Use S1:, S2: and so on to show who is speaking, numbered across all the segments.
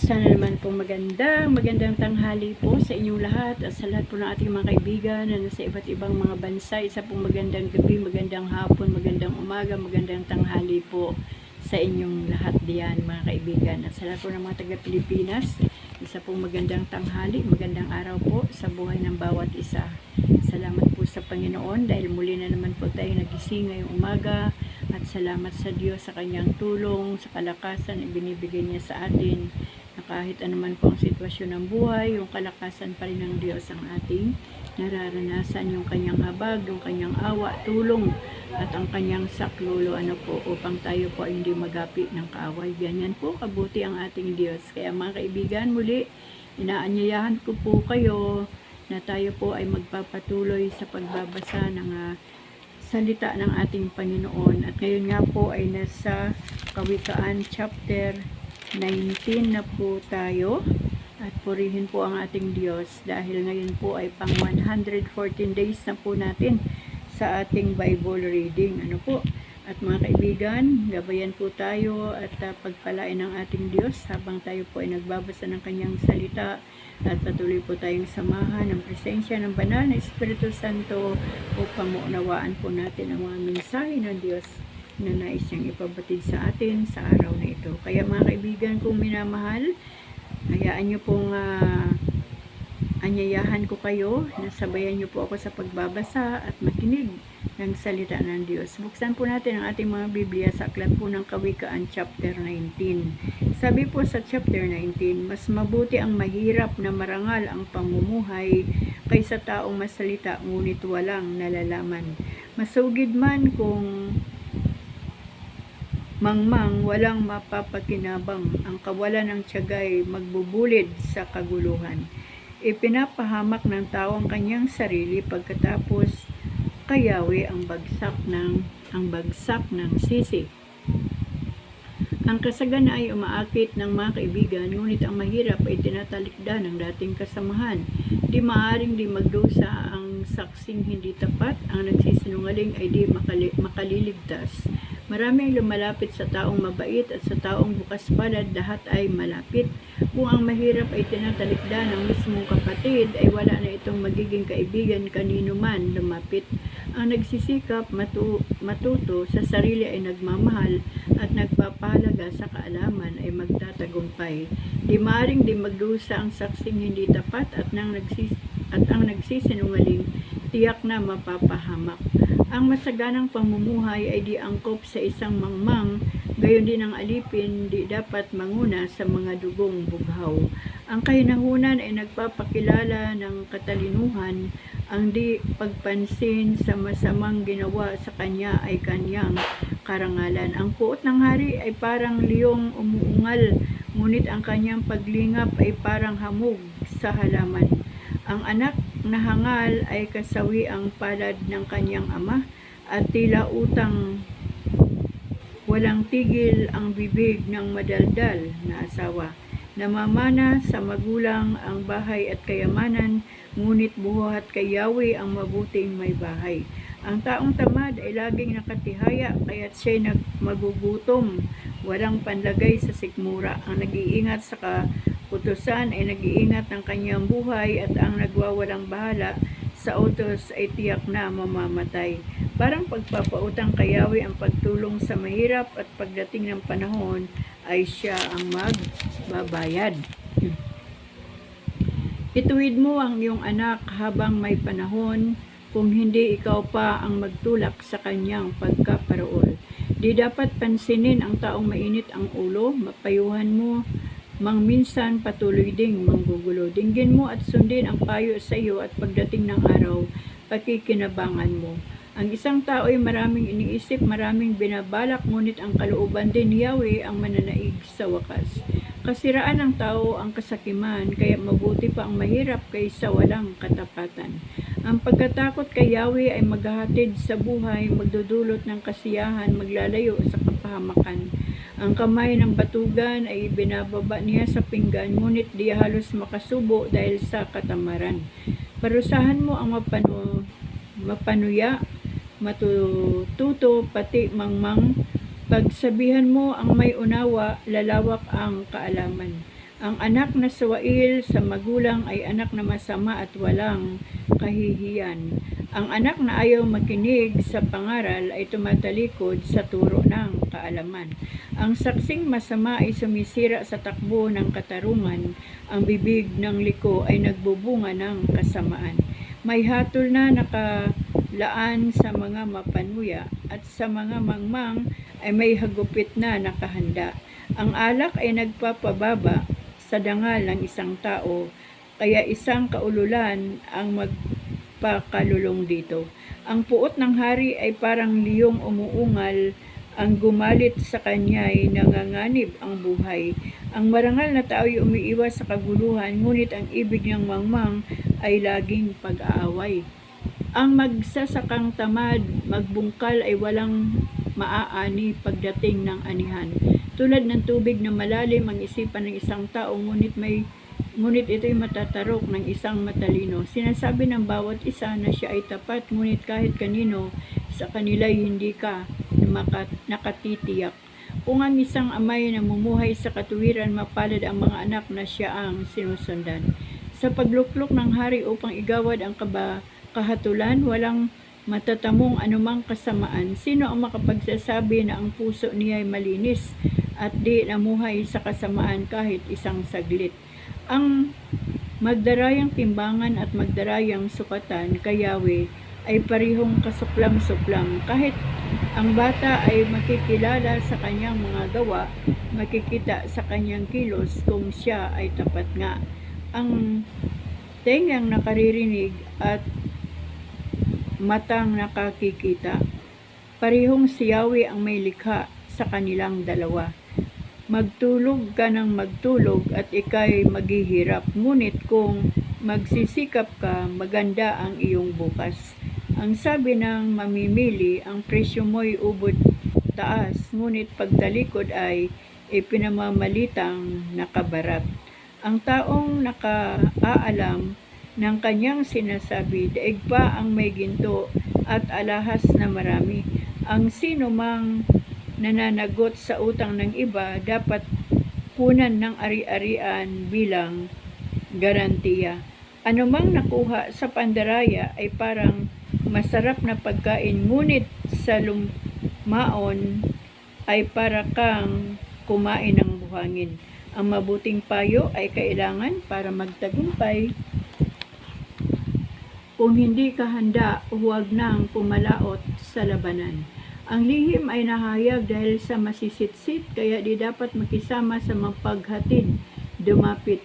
S1: Isa na naman pong magandang tanghali po sa inyong lahat at sa lahat po ng ating mga kaibigan na nasa iba't ibang mga bansa. Isa pong magandang gabi, magandang hapon, magandang umaga, magandang tanghali po sa inyong lahat diyan mga kaibigan. At sa lahat po ng mga taga-Pilipinas, isa pong magandang tanghali, magandang araw po sa buhay ng bawat isa. Salamat po sa Panginoon dahil muli na naman po tayo nagising ngayong umaga. At salamat sa Diyos sa kanyang tulong, sa kalakasan na binibigay niya sa atin. Na kahit anuman po ang sitwasyon ng buhay, yung kalakasan pa rin ng Diyos ang ating nararanasan, yung kanyang habag, yung kanyang awa, tulong, at ang kanyang saklolo, upang tayo po ay hindi magapi ng kaaway. Ganyan po kabuti ang ating Diyos. Kaya mga kaibigan, muli, inaanyayahan ko po kayo na tayo po ay magpapatuloy sa pagbabasa ng salita ng ating Panginoon. At ngayon nga po ay nasa Kawikaan chapter 19 na po tayo. At purihin po ang ating Diyos dahil ngayon po ay pang 114 days na po natin sa ating Bible reading. At mga kaibigan, gabayan po tayo at pagpalain ng ating Diyos habang tayo po ay nagbabasa ng kanyang salita at patuloy po tayong samahan ng presensya ng banal na Espiritu Santo upang maunawaan po natin ang mga mensahe ng Diyos na nais niyang ipabatid sa atin sa araw na ito. Kaya mga kaibigan kong minamahal, hayaan niyo pong anyayahan ko kayo na sabayan niyo po ako sa pagbabasa at makinig ng salita ng Diyos. Buksan po natin ang ating mga Biblia sa aklat po ng Kawikaan chapter 19. Sabi po sa chapter 19, mas mabuti ang mahirap na marangal ang pamumuhay kaysa taong masalita ngunit walang nalalaman. Masugid man kung mangmang walang mapapakinabang, ang kawalan ng tiyagay magbubulid sa kaguluhan. Ipinapahamak ng tao ang kanyang sarili pagkatapos kayawi ang bagsak ng sisi. Ang kasagana ay umaakit ng mga kaibigan, ngunit ang mahirap ay tinatalikda ng dating kasamahan. Di maaring di magdusa ang saksing hindi tapat, ang nagsisinungaling ay di makaliligtas. Marami ang lumalapit sa taong mabait at sa taong bukas palad, lahat ay malapit. Kung ang mahirap ay tinatalikda ng mismong kapatid, ay wala na itong magiging kaibigan kanino man lumapit. Ang nagsisikap matuto sa sarili ay nagmamahal at nagpapahalaga sa kaalaman ay magtatagumpay. Di maaring di magdusa ang saksing hindi tapat at ang nagsisinungaling tiyak na mapapahamak. Ang masaganang pamumuhay ay di angkop sa isang mangmang, gayon din ang alipin di dapat manguna sa mga dugong bughaw. Ang kahinahunan ay nagpapakilala ng katalinuhan, ang di pagpansin sa masamang ginawa sa kanya ay kanyang karangalan. Ang puot ng hari ay parang liyong umuungal, ngunit ang kanyang paglingap ay parang hamog sa halaman. Ang anak na hangal ay kasawi ang palad ng kanyang ama at tila utang walang tigil ang bibig ng madaldal na asawa. Namamana sa magulang ang bahay at kayamanan, ngunit buhat kay Yahweh ang mabuting may bahay. Ang taong tamad ay laging nakatihaya, kaya't siya'y magugutom, walang panlagay sa sikmura. Ang nag-iingat sa utusan ay nag-iingat ng kanyang buhay at ang nagwawalang bahala sa utos ay tiyak na mamamatay. Parang pagpapautang kay Yahweh ang pagtulong sa mahirap at pagdating ng panahon ay siya ang magbabayad. Ituwid mo ang iyong anak habang may panahon, kung hindi ikaw pa ang magtulak sa kanyang pagkaparool. Di dapat pansinin ang taong mainit ang ulo, mapayuhan mo, minsan patuloy ding manggugulo. Dinggin mo at sundin ang payo sa iyo at pagdating ng araw, pakikinabangan mo. Ang isang tao ay maraming iniisip, maraming binabalak, ngunit ang kalooban din ni Yahweh ang mananaig sa wakas. Kasiraan ng tao ang kasakiman, kaya mabuti pa ang mahirap kaysa walang katapatan. Ang pagkatakot kay Yahweh ay maghahatid sa buhay, magdudulot ng kasiyahan, maglalayo sa kapahamakan. Ang kamay ng batugan ay binababa niya sa pinggan, ngunit di halos makasubo dahil sa katamaran. Parusahan mo ang mapanuya, matututo, pati mangmang. Pagsabihan mo ang may unawa, lalawak ang kaalaman. Ang anak na suwail sa magulang ay anak na masama at walang kahihiyan. Ang anak na ayaw makinig sa pangaral ay tumatalikod sa turo ng kaalaman. Ang saksing masama ay sumisira sa takbo ng katarungan. Ang bibig ng liko ay nagbubunga ng kasamaan. May hatol na nakalaan sa mga mapanuya at sa mga mangmang ay may hagupit na nakahanda. Ang alak ay nagpapababa sa dangal ng isang tao, kaya isang kaululan ang magpakalulong dito. Ang puot ng hari ay parang liyong umuungal, ang gumalit sa kanya ay nanganganib ang buhay. Ang marangal na tao ay umiiwas sa kaguluhan, ngunit ang ibig ng mangmang ay laging pag-aaway. Ang magsasakang tamad, magbungkal ay walang maaani pagdating ng anihan. Tulad ng tubig na malalim ang isipan ng isang tao, ngunit ito'y matatarok ng isang matalino. Sinasabi ng bawat isa na siya ay tapat, ngunit kahit kanino sa kanila'y hindi ka nakatitiyak. Kung ang isang amay na namumuhay sa katuwiran, mapalad ang mga anak na siya ang sinusundan. Sa pagluklok ng hari upang igawad ang kahatulan, walang matatamong anumang kasamaan. Sino ang makapagsasabi na ang puso niya ay malinis at di namuhay sa kasamaan kahit isang saglit? Ang magdarayang timbangan at magdarayang sukatan kay Yahweh ay parihong kasuklam-suklam. Kahit ang bata ay makikilala sa kanyang mga gawa, makikita sa kanyang kilos kung siya ay tapat nga. Ang tengang nakaririnig at matang nakakikita, parihong si Yahweh ang may likha sa kanilang dalawa. Magtulog ka ng magtulog at ikay maghihirap, ngunit kung magsisikap ka, maganda ang iyong bukas. Ang sabi ng mamimili, ang presyo mo'y ubod taas, ngunit pagtalikod ay ipinamamalitang nakabarat. Ang taong nakaalam ng kanyang sinasabi, daig pa ang may ginto at alahas na marami. Ang sino mang nananagot sa utang ng iba, dapat kunan ng ari-arian bilang garantiya. Anumang nakuha sa pandaraya ay parang masarap na pagkain, ngunit sa lumaon ay para kang kumain ng buhangin. Ang mabuting payo ay kailangan para magtagumpay. Kung hindi ka handa, huwag nang pumalaot sa labanan. Ang lihim ay nahayag dahil sa masisitsit, kaya di dapat makisama sa mapaghatid, dumapit.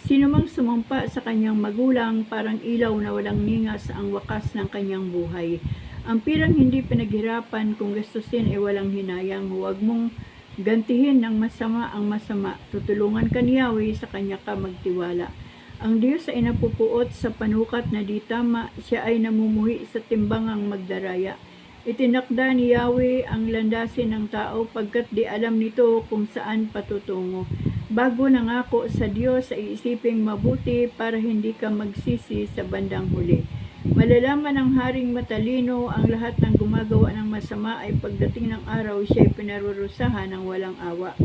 S1: Sino mang sumampa sa kanyang magulang, parang ilaw na walang ningas ang wakas ng kanyang buhay. Ang pirang hindi pinaghirapan, kung gastusin ay walang hinayang. Huwag mong gantihin ng masama ang masama. Tutulungan ka ni Yahweh, sa kanya ka magtiwala. Ang Diyos ay napupuot sa panukat na di tama, siya ay namumuhi sa timbangang magdaraya. Itinakda ni Yahweh ang landasin ng tao, pagkat di alam nito kung saan patutungo. Bago nangako sa Diyos ay isiping mabuti para hindi ka magsisi sa bandang huli. Malalaman ng haring matalino, ang lahat ng gumagawa ng masama ay pagdating ng araw siya'y pinarurusahan ng walang awa.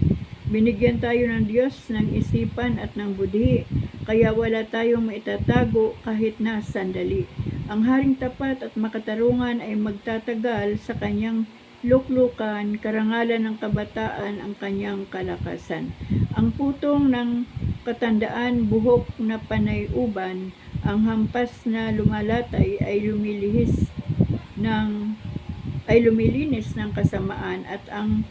S1: Binigyan tayo ng Diyos ng isipan at ng budhi, kaya wala tayong maitatago kahit na sandali. Ang haring tapat at makatarungan ay magtatagal sa kanyang luklukan, karangalan ng kabataan ang kanyang kalakasan. Ang putong ng katandaan, buhok na panay-uban, ang hampas na lumalatay ay lumilinis ng kasamaan, at ang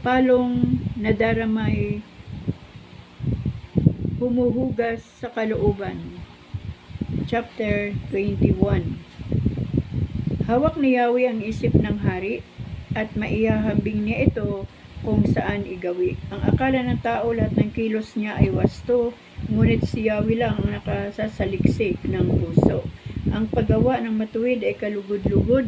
S1: palong nadaramay humuhugas sa kalooban. Chapter 21. Hawak ni Yahweh ang isip ng hari at maihahambing niya ito kung saan igawi. Ang akala ng tao, lahat ng kilos niya ay wasto, ngunit si Yahweh lang ang nakasasaliksik ng puso. Ang paggawa ng matuwid ay kalugod-lugod,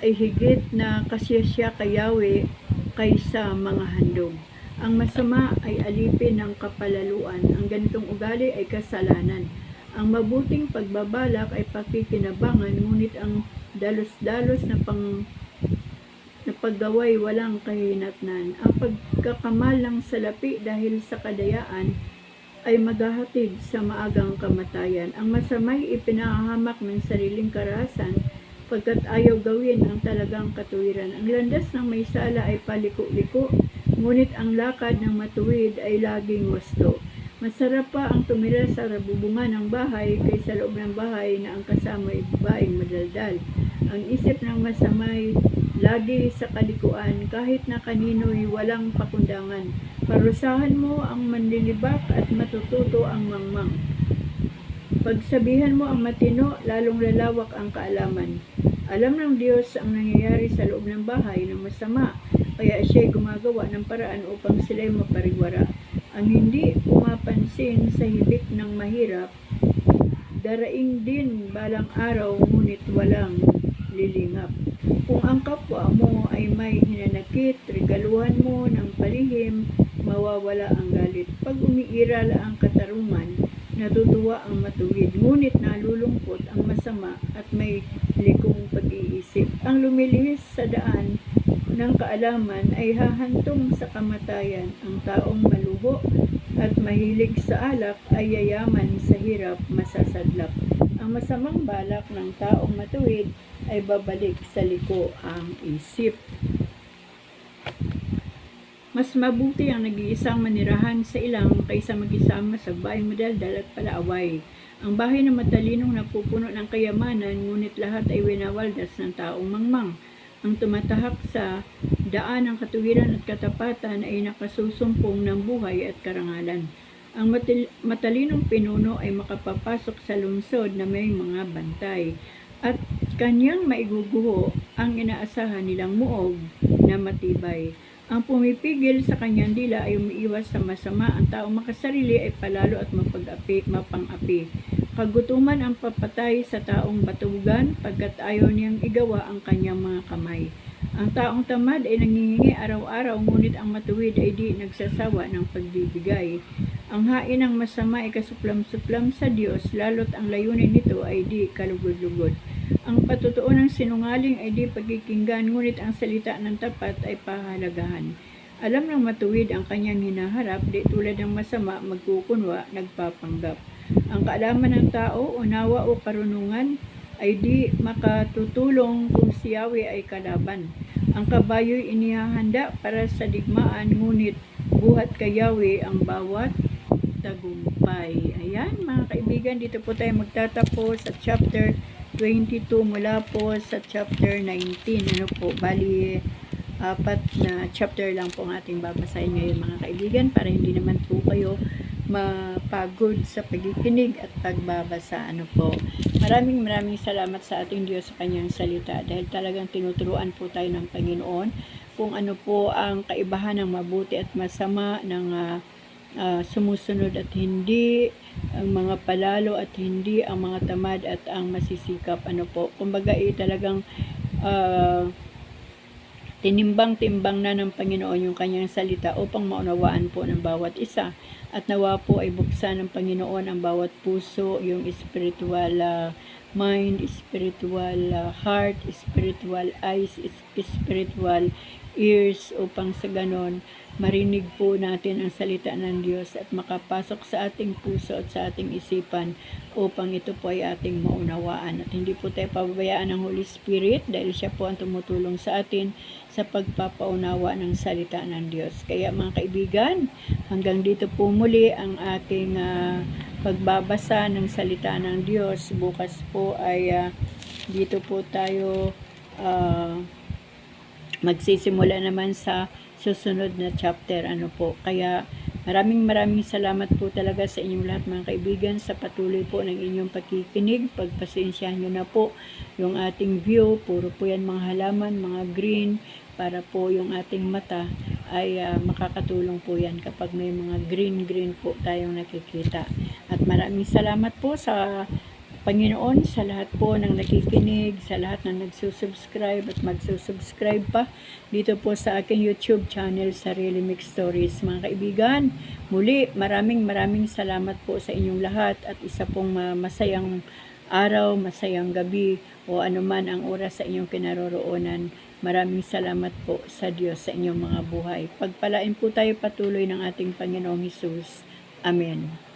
S1: ay higit na kasiyasya kay Yahweh kaysa mga handog. Ang masama ay alipin ng kapalaluan. Ang ganitong ugali ay kasalanan. Ang mabuting pagbabalak ay pakikinabangan, ngunit ang dalos-dalos na paggaway walang kahinatnan. Ang pagkakamal ng salapi dahil sa kadayaan ay maghahatid sa maagang kamatayan. Ang masamay ipinahahamak ng sariling karahasan pagkat ayaw gawin ang talagang katuwiran. Ang landas ng may sala ay paliko-liko, ngunit ang lakad ng matuwid ay laging wasto. Masarap pa ang tumira sa rabubungan ng bahay kaysa loob ng bahay na ang kasama ay babaeng madaldal. Ang isip ng masamay lagi sa kalikuan, kahit na kanino'y walang pakundangan. Parusahan mo ang manlilibak at matututo ang mangmang. Pagsabihan mo ang matino, lalong lalawak ang kaalaman. Alam ng Diyos ang nangyayari sa loob ng bahay ng masama, kaya siya'y gumagawa ng paraan upang sila'y maparigwara. Ang hindi pumapansin sa hibik ng mahirap, daraing din balang araw ngunit walang lilingap. Kung ang kapwa mo ay may hinanakit, regaluhan mo ng palihim, mawawala ang galit. Pag umiiral ang katarungan, natutuwa ang matuwid, ngunit nalulungkot ang masama at may likong pag-iisip. Ang lumilihis sa daan ng kaalaman ay hahantong sa kamatayan. Ang taong maluho at mahilig sa alak ay yayaman sa hirap masasadlap. Ang masamang balak ng taong matuwid ay babalik sa liko ang isip. Mas mabuti ang nag-iisang manirahan sa ilang kaysa mag-isama sa bahay madaldal at palaaway. Ang bahay na matalinong napupuno ng kayamanan, ngunit lahat ay winawaldas ng taong mangmang. Ang tumatahak sa daan ng katuwiran at katapatan ay nakasusumpong ng buhay at karangalan. Ang matalinong pinuno ay makapapasok sa lungsod na may mga bantay at kanyang maiguguho ang inaasahan nilang muog na matibay. Ang pumipigil sa kanyang dila ay umiiwas sa masama. Ang taong makasarili ay palalo at mapang-api. Kagutuman ang papatay sa taong batugan pagkat ayaw niyang igawa ang kanyang mga kamay. Ang taong tamad ay nangihingi araw-araw, ngunit ang matuwid ay di nagsasawa ng pagbibigay. Ang hain ng masama ay kasuplam-suplam sa Diyos, lalo't ang layunin nito ay di kalugod-lugod. Ang patutuo ng sinungaling ay di pagkikinggan, ngunit ang salita ng tapat ay pahalagahan. Alam ng matuwid ang kanyang hinaharap, di tulad ng masama magkukunwa, nagpapanggap. Ang kaalaman ng tao, unawa o karunungan ay di makatutulong kung si Yahweh ay kalaban. Ang kabayo'y inihahanda para sa digmaan, ngunit buhat kay Yahweh ang bawat tagumpay. Ayan mga kaibigan, dito po tayo magtatapos sa chapter 22 mula po sa chapter 19. Ano po, bali 4 na chapter lang po ang ating babasahin ngayon mga kaibigan, para hindi naman po kayo mapagod sa pagkikinig at pagbabasa. Ano po, maraming salamat sa ating Diyos sa kanyang salita, dahil talagang tinuturuan po tayo ng Panginoon kung ano po ang kaibahan ng mabuti at masama, ng sumusunod at hindi, ang mga palalo at hindi, ang mga tamad at ang masisikap. Ano po, kumbaga talagang tinimbang-timbang na ng Panginoon yung kanyang salita upang maunawaan po ng bawat isa. At nawa po ay buksan ng Panginoon ang bawat puso, yung spiritual mind, spiritual heart, spiritual eyes, spiritual ears, upang sa ganon marinig po natin ang salita ng Diyos at makapasok sa ating puso at sa ating isipan, upang ito po ay ating maunawaan. At hindi po tayo pababayaan ng Holy Spirit, dahil siya po ang tumutulong sa atin sa pagpapaunawa ng salita ng Diyos. Kaya mga kaibigan, hanggang dito po muli ang ating pagbabasa ng salita ng Diyos. Bukas po ay dito po tayo magsisimula naman sa susunod na chapter. Ano po, kaya maraming salamat po talaga sa inyong lahat mga kaibigan, sa patuloy po ng inyong pakikinig. Pagpasensyahan nyo na po yung ating view, puro po yan mga halaman, mga green, para po yung ating mata ay makakatulong po yan kapag may mga green po tayong nakikita. At maraming salamat po sa Panginoon, sa lahat po ng nakikinig, sa lahat ng nagsusubscribe at magsusubscribe pa dito po sa aking YouTube channel, Sarili Mix Stories. Mga kaibigan, muli maraming salamat po sa inyong lahat, at isa pong masayang araw, masayang gabi, o anuman ang oras sa inyong kinaroroonan. Maraming salamat po sa Diyos sa inyong mga buhay. Pagpalain po tayo patuloy ng ating Panginoong Hesus. Amen.